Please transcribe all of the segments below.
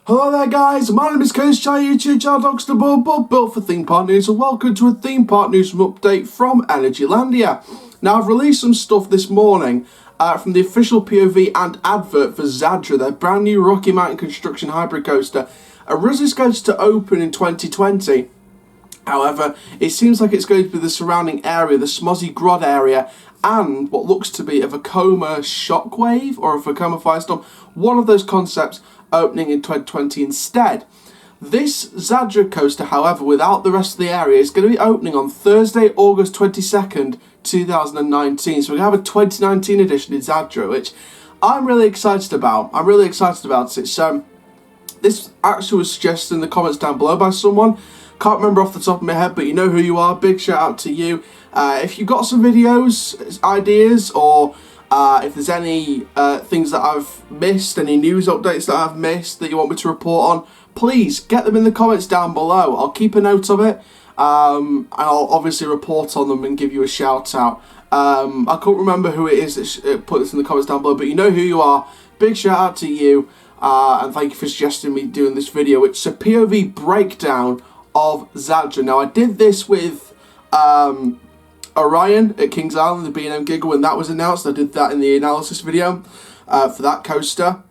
Hello there guys, my name is Coach Chai, YouTube channel Dogs the Built for Theme Park News, and welcome to a Theme Park Newsroom update from Energylandia. Now I've released some stuff this morning from the official POV and advert for Zadra, their brand new Rocky Mountain construction hybrid coaster. Originally scheduled to open in 2020, however, it seems like it's going to be the surrounding area, the Smozzy Grod area, and what looks to be a Vekoma shockwave or a Vekoma firestorm, one of those concepts opening in 2020 instead. This Zadra coaster, however, without the rest of the area, is going to be opening on Thursday, August 22nd, 2019. So we have a 2019 edition in Zadra, which I'm really excited about. So this actually was suggested in the comments down below by someone. Can't remember off the top of my head, but you know who you are. Big shout out to you. If you've got some videos, ideas, or if there's any things that I've missed, any news updates that I've missed that you want me to report on, please get them in the comments down below. I'll keep a note of it, and I'll obviously report on them and give you a shout out. I can't remember who it is that put this in the comments down below, but you know who you are. Big shout out to you, and thank you for suggesting me doing this video. It's a POV breakdown of Zadra. Now I did this with Orion at Kings Island, the B&M Giga, when that was announced. I did that in the analysis video for that coaster.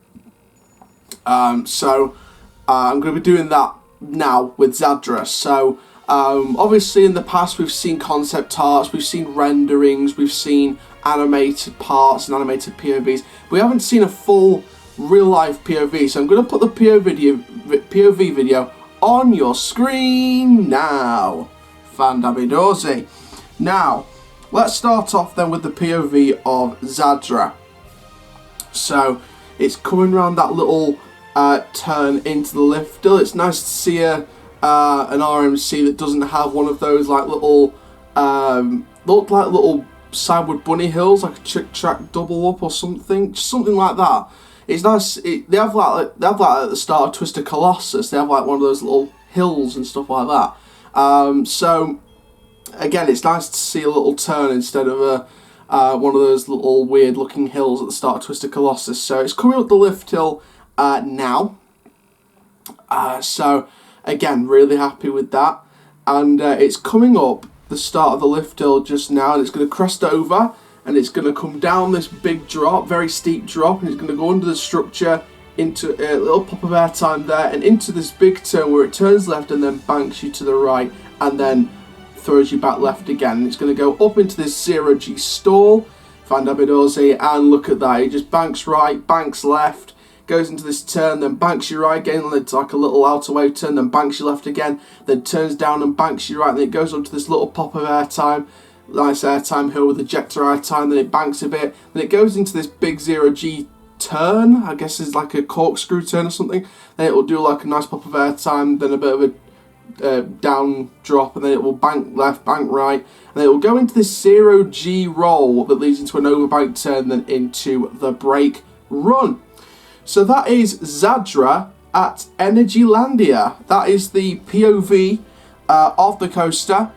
So I'm going to be doing that now with Zadra. So obviously in the past we've seen concept arts, we've seen renderings, we've seen animated parts and animated POVs. We haven't seen a full real life POV, so I'm going to put the POV video on your screen now. Fandabidozy. Now, let's start off then with the POV of Zadra. So, it's coming around that little turn into the lift hill. It's nice to see an RMC that doesn't have one of those like little, look like little sideward bunny hills, like a trick track double up or something, just something like that. It's nice. They have like at the start of Twisted Colossus. They have like one of those little hills and stuff like that. So again, it's nice to see a little turn instead of one of those little weird looking hills at the start of Twisted Colossus. So it's coming up the lift hill now. So again, really happy with that. And it's coming up the start of the lift hill just now, and it's going to crest over. And it's going to come down this big drop, very steep drop, and it's going to go under the structure into a little pop of airtime there and into this big turn where it turns left and then banks you to the right and then throws you back left again. And it's going to go up into this 0G stall, Fandabidozy, and look at that, it just banks right, banks left, goes into this turn, then banks you right again, it's like a little outer wave turn, then banks you left again, then turns down and banks you right, and then it goes up to this little pop of airtime. Nice airtime hill with ejector airtime, then it banks a bit, then it goes into this big 0G turn, I guess is like a corkscrew turn or something, then it will do like a nice pop of airtime, then a bit of a down drop, and then it will bank left, bank right, and then it will go into this 0G roll that leads into an overbank turn, then into the brake run. So that is Zadra at Energylandia. That is the POV of the coaster.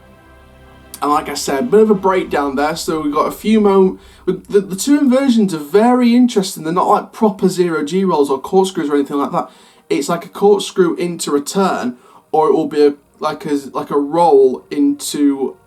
And like I said, a bit of a breakdown there, so we've got a few moments. The two inversions are very interesting. They're not like proper 0G rolls or corkscrews or anything like that. It's like a corkscrew into a turn, or it will be like a roll into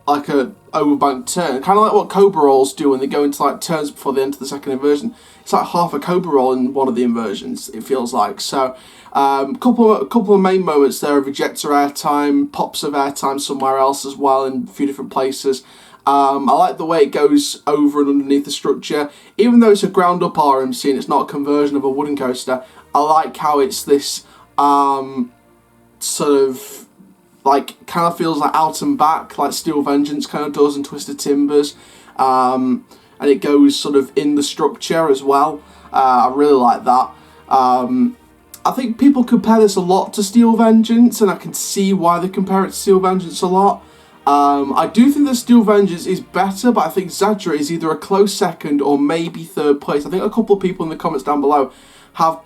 like a overbank turn. Kind of like what Cobra rolls do when they go into like turns before they enter the second inversion. It's like half a Cobra roll in one of the inversions, it feels like. So couple of main moments there of ejector airtime, pops of airtime somewhere else as well in a few different places. I like the way it goes over and underneath the structure. Even though it's a ground up RMC and it's not a conversion of a wooden coaster, I like how it's this sort of like kind of feels like out and back, like Steel Vengeance kind of does in Twisted Timbers. And it goes sort of in the structure as well. I really like that. I think people compare this a lot to Steel Vengeance, and I can see why they compare it to Steel Vengeance a lot. I do think that Steel Vengeance is better, but I think Zadra is either a close second or maybe third place. I think a couple of people in the comments down below have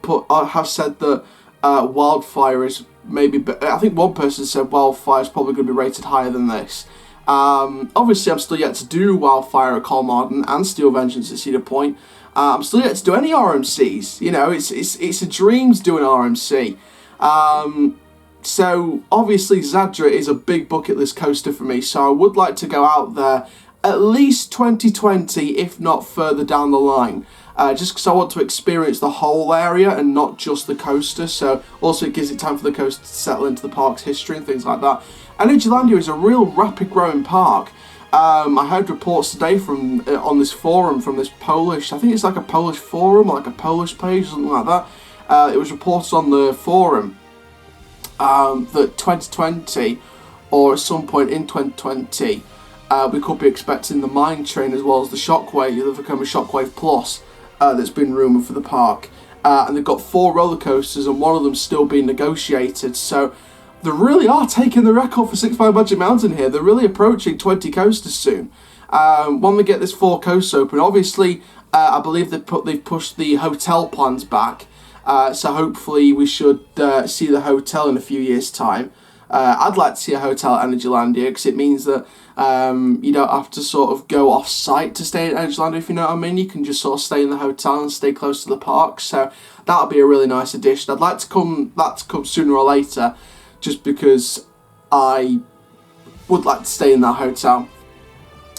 said that Wildfire is maybe. I think one person said Wildfire is probably going to be rated higher than this. Obviously, I'm still yet to do Wildfire at Colmarden and Steel Vengeance at Cedar Point. I'm still yet to do any RMCs. You know, it's a dream to do an RMC. So obviously Zadra is a big bucket list coaster for me, so I would like to go out there at least 2020, if not further down the line, just because I want to experience the whole area and not just the coaster. So also it gives it time for the coaster to settle into the park's history and things like that. Energylandia is a real rapid growing park. I heard reports today from on this forum from this Polish, I think it's like a Polish forum, like a Polish page, something like that. It was reported on the forum that 2020, or at some point in 2020, we could be expecting the mine train as well as the Shockwave, the Vekoma Shockwave Plus, that's been rumoured for the park. And they've got 4 roller coasters and one of them's still being negotiated. So they really are taking the record for Six Flags Magic Mountain here. They're really approaching 20 coasters soon. When they get this 4 coasts open, obviously, I believe they've pushed the hotel plans back. So hopefully we should see the hotel in a few years' time. I'd like to see a hotel at Energylandia because it means that you don't have to sort of go off-site to stay at Energylandia, if you know what I mean. You can just sort of stay in the hotel and stay close to the park. So that would be a really nice addition. I'd like that to come sooner or later, just because I would like to stay in that hotel.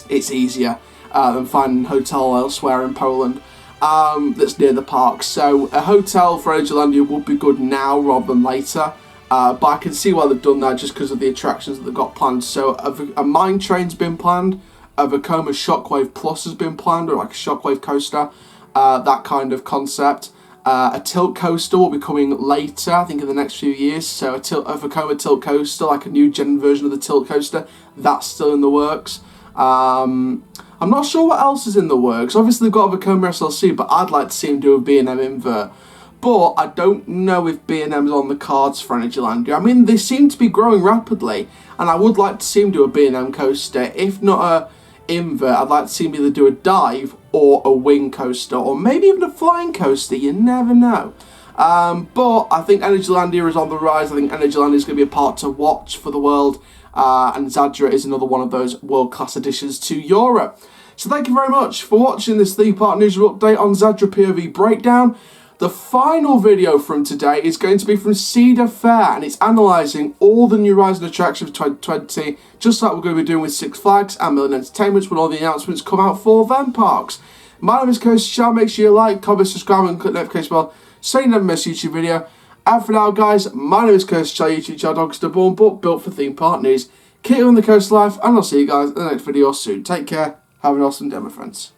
It's easier than finding a hotel elsewhere in Poland that's near the park. So a hotel for Energylandia would be good now rather than later. But I can see why they've done that just because of the attractions that they've got planned. So a mine train's been planned, a Vekoma Shockwave Plus has been planned, or like a Shockwave coaster, that kind of concept. A tilt coaster will be coming later, I think in the next few years. So a Vekoma tilt coaster, like a new gen version of the tilt coaster, that's still in the works. I'm not sure what else is in the works. Obviously they've got a Vekoma SLC, but I'd like to see them do a B&M invert. But I don't know if B&M's on the cards for Energylandia. I mean, they seem to be growing rapidly, and I would like to see them do a B&M coaster. If not a invert, I'd like to see them either do a dive or a wing coaster, or maybe even a flying coaster. You never know. But I think Energylandia is on the rise. I think Energylandia is going to be a part to watch for the world, and Zadra is another one of those world-class additions to Europe. So thank you very much for watching this Theme Park Newsroom update on Zadra POV breakdown. The final video from today is going to be from Cedar Fair, and it's analysing all the new Rising attractions of 2020, just like we're going to be doing with Six Flags and Million Entertainments when all the announcements come out for them parks. My name is Coaster Chal. Make sure you like, comment, subscribe, and click the notification bell so you never miss a YouTube video. And for now, guys, my name is Coaster Chal, YouTube channel Dogs to Born, but built for theme park news. Keep on the coast life, and I'll see you guys in the next video soon. Take care. Have an awesome day, my friends.